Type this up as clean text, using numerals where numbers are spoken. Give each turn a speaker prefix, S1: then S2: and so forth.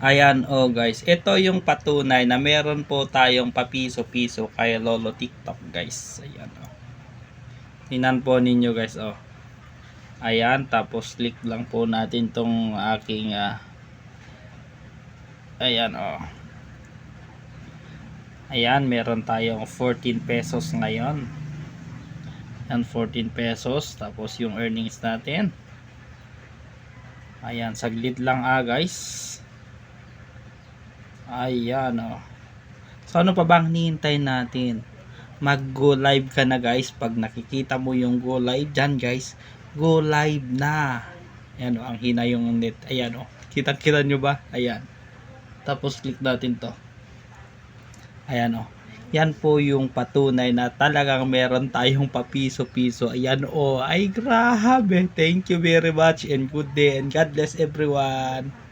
S1: Ayan guys, ito yung patunay na meron po tayong papiso-piso kay Lolo TikTok guys. Ayan Tingnan po ninyo guys Ayan, tapos click lang po natin tong aking ayan Ayan, meron tayong 14 pesos ngayon. Ayan, 14 pesos. Tapos yung earnings natin. Ayan, saglit lang guys. Ayan So ano pa bang hinihintay natin? Mag go live ka na guys. Pag nakikita mo yung go live dyan guys, go live na. Ayan ang hina yung net. Ayan kita nyo ba? Ayan, tapos click natin to. Ayan yan po yung patunay na talagang meron tayong papiso-piso. Ayan ay grabe. Thank you very much and good day and God bless everyone.